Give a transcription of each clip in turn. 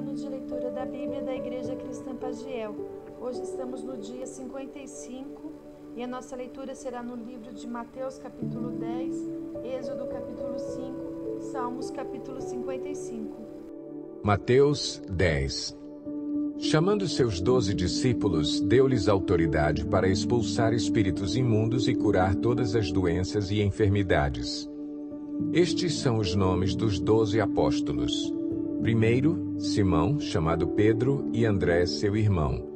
Plano de Leitura da Bíblia da Igreja Cristã Pagiel. Hoje estamos no dia 55 e a nossa leitura será no livro de Mateus capítulo 10, Êxodo capítulo 5, Salmos capítulo 55. Mateus 10. Chamando seus 12 discípulos, deu-lhes autoridade para expulsar espíritos imundos e curar todas as doenças e enfermidades. Estes são os nomes dos 12 apóstolos. Primeiro, Simão, chamado Pedro, e André, seu irmão.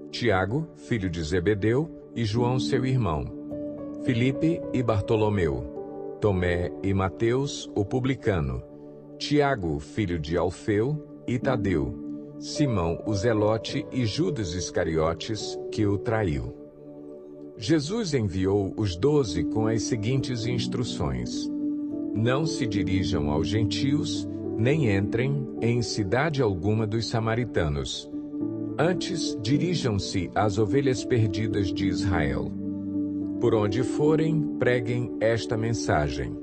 Tiago, filho de Zebedeu, e João, seu irmão. Filipe e Bartolomeu. Tomé e Mateus, o publicano. Tiago, filho de Alfeu, e Tadeu. Simão, o zelote, e Judas Iscariotes, que o traiu. Jesus enviou os 12 com as seguintes instruções: não se dirijam aos gentios, nem entrem em cidade alguma dos samaritanos. Antes, dirijam-se às ovelhas perdidas de Israel. Por onde forem, preguem esta mensagem: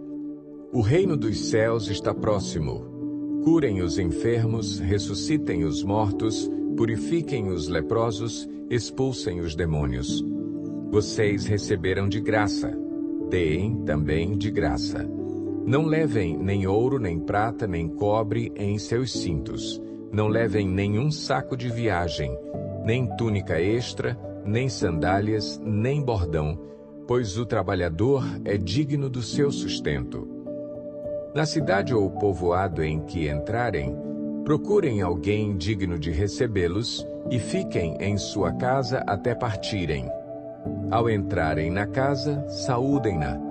o reino dos céus está próximo. Curem os enfermos, ressuscitem os mortos, purifiquem os leprosos, expulsem os demônios. Vocês receberam de graça, deem também de graça. Não levem nem ouro, nem prata, nem cobre em seus cintos. Não levem nenhum saco de viagem, nem túnica extra, nem sandálias, nem bordão, pois o trabalhador é digno do seu sustento. Na cidade ou povoado em que entrarem, procurem alguém digno de recebê-los e fiquem em sua casa até partirem. Ao entrarem na casa, saúdem-na.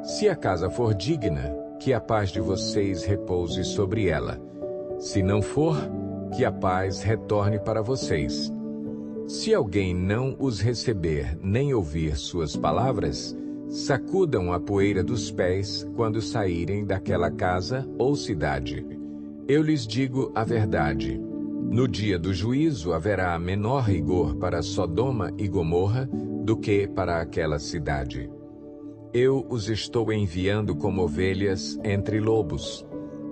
Se a casa for digna, que a paz de vocês repouse sobre ela. Se não for, que a paz retorne para vocês. Se alguém não os receber nem ouvir suas palavras, sacudam a poeira dos pés quando saírem daquela casa ou cidade. Eu lhes digo a verdade: no dia do juízo haverá menor rigor para Sodoma e Gomorra do que para aquela cidade. Eu os estou enviando como ovelhas entre lobos.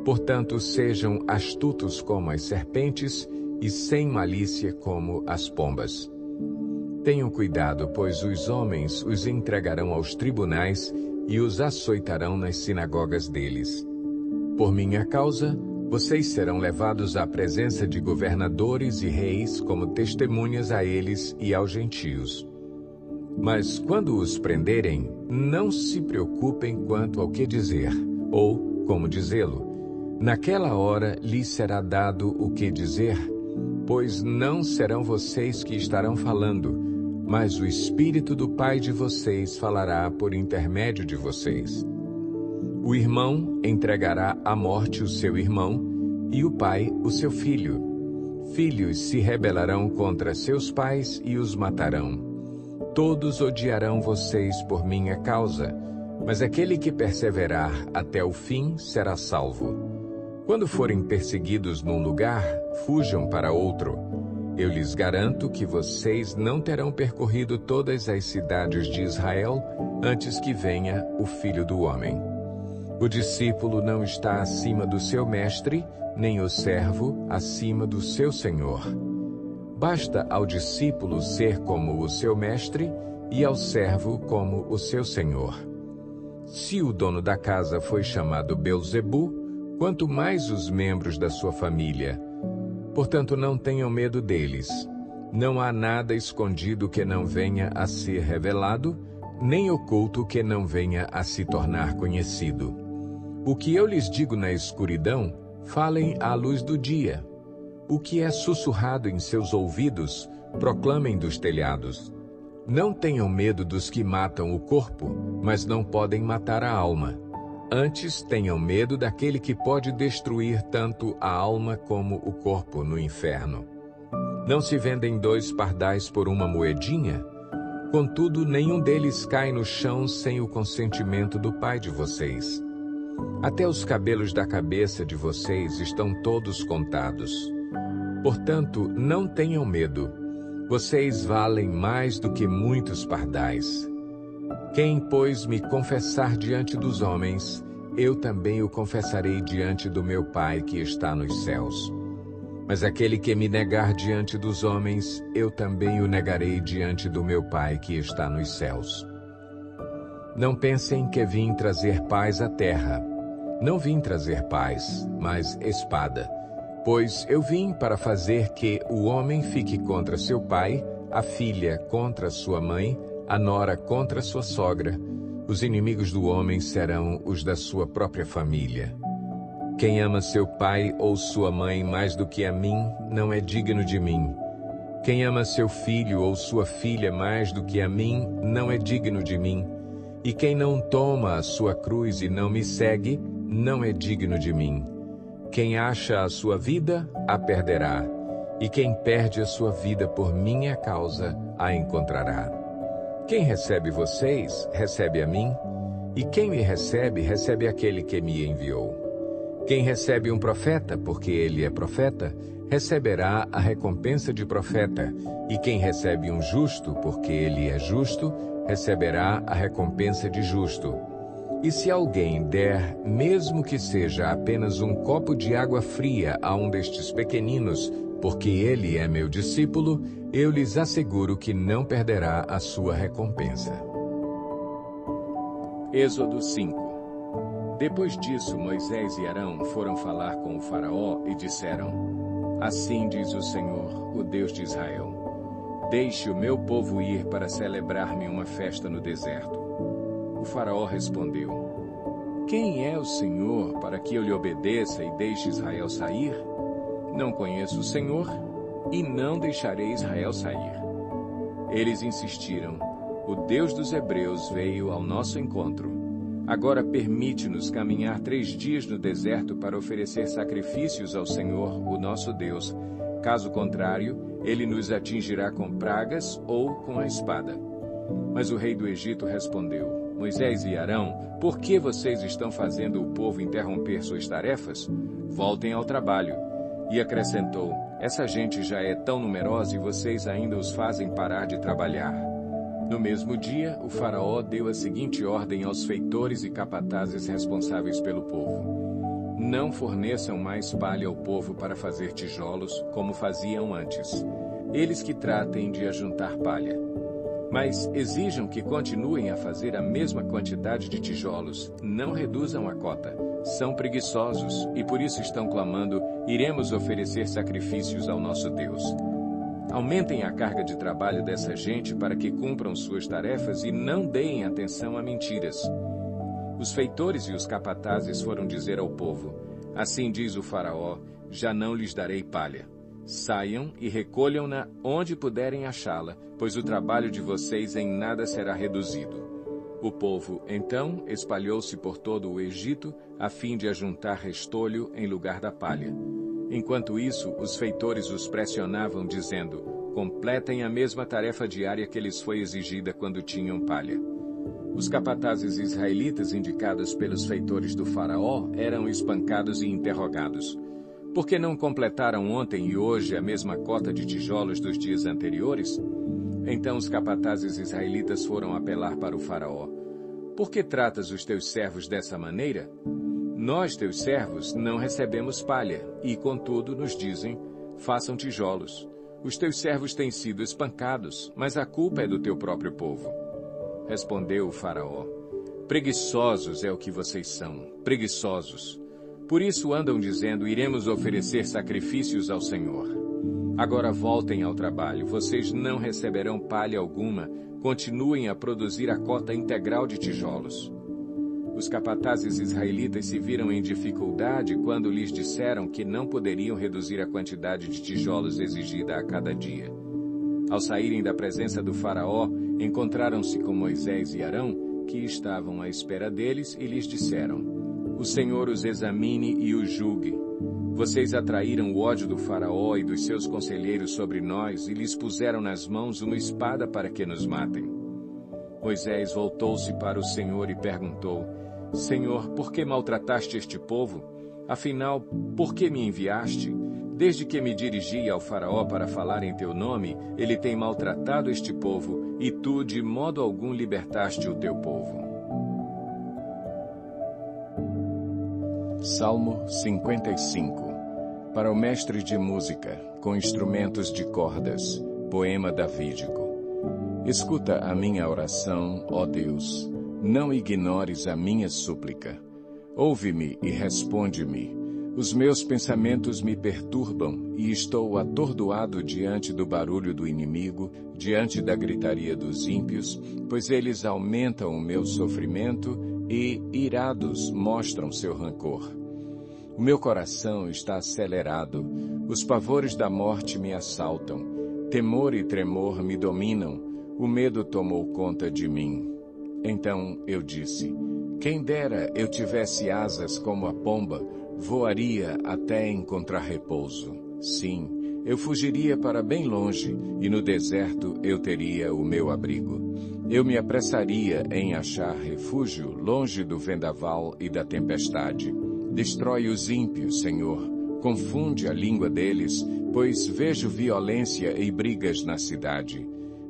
Portanto, sejam astutos como as serpentes e sem malícia como as pombas. Tenham cuidado, pois os homens os entregarão aos tribunais e os açoitarão nas sinagogas deles. Por minha causa, vocês serão levados à presença de governadores e reis como testemunhas a eles e aos gentios. Mas quando os prenderem, não se preocupem quanto ao que dizer, ou como dizê-lo. Naquela hora lhes será dado o que dizer, pois não serão vocês que estarão falando, mas o Espírito do Pai de vocês falará por intermédio de vocês. O irmão entregará à morte o seu irmão, e o pai o seu filho. Filhos se rebelarão contra seus pais e os matarão. Todos odiarão vocês por minha causa, mas aquele que perseverar até o fim será salvo. Quando forem perseguidos num lugar, fujam para outro. Eu lhes garanto que vocês não terão percorrido todas as cidades de Israel antes que venha o Filho do Homem. O discípulo não está acima do seu mestre, nem o servo acima do seu senhor. Basta ao discípulo ser como o seu mestre e ao servo como o seu senhor. Se o dono da casa foi chamado Belzebu, quanto mais os membros da sua família. Portanto, não tenham medo deles. Não há nada escondido que não venha a ser revelado, nem oculto que não venha a se tornar conhecido. O que eu lhes digo na escuridão, falem à luz do dia. O que é sussurrado em seus ouvidos, proclamem dos telhados. Não tenham medo dos que matam o corpo, mas não podem matar a alma. Antes, tenham medo daquele que pode destruir tanto a alma como o corpo no inferno. Não se vendem 2 pardais por uma moedinha? Contudo, nenhum deles cai no chão sem o consentimento do Pai de vocês. Até os cabelos da cabeça de vocês estão todos contados. Portanto, não tenham medo. Vocês valem mais do que muitos pardais. Quem, pois, me confessar diante dos homens, eu também o confessarei diante do meu Pai que está nos céus. Mas aquele que me negar diante dos homens, eu também o negarei diante do meu Pai que está nos céus. Não pensem que vim trazer paz à terra. Não vim trazer paz, mas espada. Pois eu vim para fazer que o homem fique contra seu pai, a filha contra sua mãe, a nora contra sua sogra. Os inimigos do homem serão os da sua própria família. Quem ama seu pai ou sua mãe mais do que a mim, não é digno de mim. Quem ama seu filho ou sua filha mais do que a mim, não é digno de mim. E quem não toma a sua cruz e não me segue, não é digno de mim. Quem acha a sua vida, a perderá. E quem perde a sua vida por minha causa, a encontrará. Quem recebe vocês, recebe a mim. E quem me recebe, recebe aquele que me enviou. Quem recebe um profeta, porque ele é profeta, receberá a recompensa de profeta. E quem recebe um justo, porque ele é justo, receberá a recompensa de justo. E se alguém der, mesmo que seja apenas um copo de água fria a um destes pequeninos, porque ele é meu discípulo, eu lhes asseguro que não perderá a sua recompensa. Êxodo 5. Depois disso, Moisés e Arão foram falar com o faraó e disseram: Assim diz o Senhor, o Deus de Israel: Deixe o meu povo ir para celebrar-me uma festa no deserto. O faraó respondeu: Quem é o Senhor para que eu lhe obedeça e deixe Israel sair? Não conheço o Senhor e não deixarei Israel sair. Eles insistiram: O Deus dos Hebreus veio ao nosso encontro. Agora permite-nos caminhar 3 dias no deserto para oferecer sacrifícios ao Senhor, o nosso Deus. Caso contrário, ele nos atingirá com pragas ou com a espada. Mas o rei do Egito respondeu: Moisés e Arão, por que vocês estão fazendo o povo interromper suas tarefas? Voltem ao trabalho. E acrescentou: Essa gente já é tão numerosa e vocês ainda os fazem parar de trabalhar. No mesmo dia, o faraó deu a seguinte ordem aos feitores e capatazes responsáveis pelo povo: Não forneçam mais palha ao povo para fazer tijolos, como faziam antes. Eles que tratem de ajuntar palha. Mas exijam que continuem a fazer a mesma quantidade de tijolos, não reduzam a cota. São preguiçosos e por isso estão clamando: Iremos oferecer sacrifícios ao nosso Deus. Aumentem a carga de trabalho dessa gente para que cumpram suas tarefas e não deem atenção a mentiras. Os feitores e os capatazes foram dizer ao povo: Assim diz o faraó: Já não lhes darei palha. Saiam e recolham-na onde puderem achá-la, pois o trabalho de vocês em nada será reduzido. O povo, então, espalhou-se por todo o Egito, a fim de ajuntar restolho em lugar da palha. Enquanto isso, os feitores os pressionavam, dizendo: Completem a mesma tarefa diária que lhes foi exigida quando tinham palha. Os capatazes israelitas indicados pelos feitores do faraó eram espancados e interrogados. Por que não completaram ontem e hoje a mesma cota de tijolos dos dias anteriores? Então os capatazes israelitas foram apelar para o faraó: Por que tratas os teus servos dessa maneira? Nós, teus servos, não recebemos palha, e, contudo, nos dizem: Façam tijolos. Os teus servos têm sido espancados, mas a culpa é do teu próprio povo. Respondeu o faraó: Preguiçosos é o que vocês são, preguiçosos. Por isso andam dizendo: Iremos oferecer sacrifícios ao Senhor. Agora voltem ao trabalho, vocês não receberão palha alguma, continuem a produzir a cota integral de tijolos. Os capatazes israelitas se viram em dificuldade quando lhes disseram que não poderiam reduzir a quantidade de tijolos exigida a cada dia. Ao saírem da presença do faraó, encontraram-se com Moisés e Arão, que estavam à espera deles, e lhes disseram: O Senhor os examine e os julgue. Vocês atraíram o ódio do faraó e dos seus conselheiros sobre nós e lhes puseram nas mãos uma espada para que nos matem. Moisés voltou-se para o Senhor e perguntou: Senhor, por que maltrataste este povo? Afinal, por que me enviaste? Desde que me dirigi ao faraó para falar em teu nome, ele tem maltratado este povo, e tu de modo algum libertaste o teu povo. Salmo 55. Para o mestre de música, com instrumentos de cordas, poema davídico. Escuta a minha oração, ó Deus, não ignores a minha súplica. Ouve-me e responde-me. Os meus pensamentos me perturbam e estou atordoado diante do barulho do inimigo, diante da gritaria dos ímpios, pois eles aumentam o meu sofrimento e, irados, mostram seu rancor. O meu coração está acelerado, os pavores da morte me assaltam, temor e tremor me dominam, o medo tomou conta de mim. Então eu disse, quem dera eu tivesse asas como a pomba, voaria até encontrar repouso. Sim, eu fugiria para bem longe, e no deserto eu teria o meu abrigo. Eu me apressaria em achar refúgio longe do vendaval e da tempestade. Destrói os ímpios, Senhor, confunde a língua deles, pois vejo violência e brigas na cidade.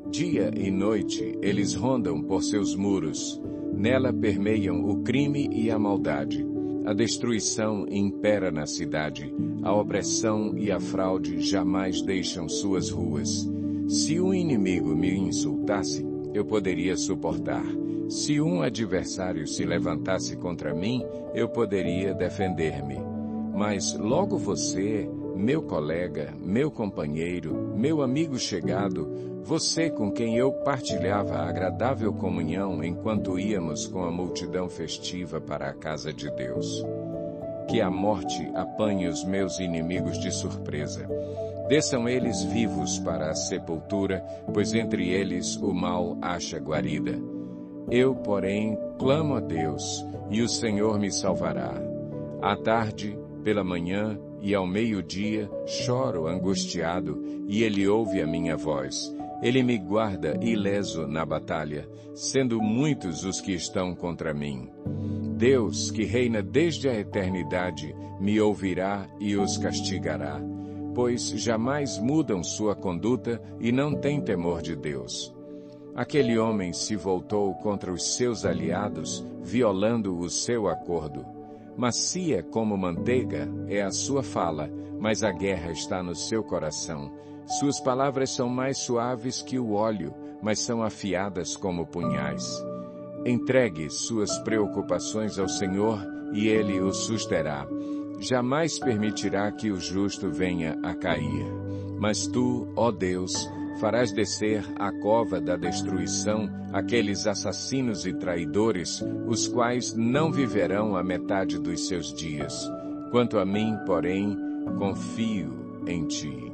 Dia e noite eles rondam por seus muros. Nela permeiam o crime e a maldade. A destruição impera na cidade. A opressão e a fraude jamais deixam suas ruas. Se um inimigo me insultasse, eu poderia suportar. Se um adversário se levantasse contra mim, eu poderia defender-me. Mas logo você, meu colega, meu companheiro, meu amigo chegado, você com quem eu partilhava a agradável comunhão enquanto íamos com a multidão festiva para a casa de Deus. Que a morte apanhe os meus inimigos de surpresa. Desçam eles vivos para a sepultura, pois entre eles o mal acha guarida. Eu, porém, clamo a Deus, e o Senhor me salvará. À tarde, pela manhã e ao meio-dia, choro angustiado, e Ele ouve a minha voz. Ele me guarda ileso na batalha, sendo muitos os que estão contra mim. Deus, que reina desde a eternidade, me ouvirá e os castigará, pois jamais mudam sua conduta e não têm temor de Deus. Aquele homem se voltou contra os seus aliados, violando o seu acordo. Macia como manteiga é a sua fala, mas a guerra está no seu coração. Suas palavras são mais suaves que o óleo, mas são afiadas como punhais. Entregue suas preocupações ao Senhor e Ele o susterá. Jamais permitirá que o justo venha a cair. Mas tu, ó Deus, farás descer à cova da destruição aqueles assassinos e traidores, os quais não viverão a metade dos seus dias. Quanto a mim, porém, confio em ti.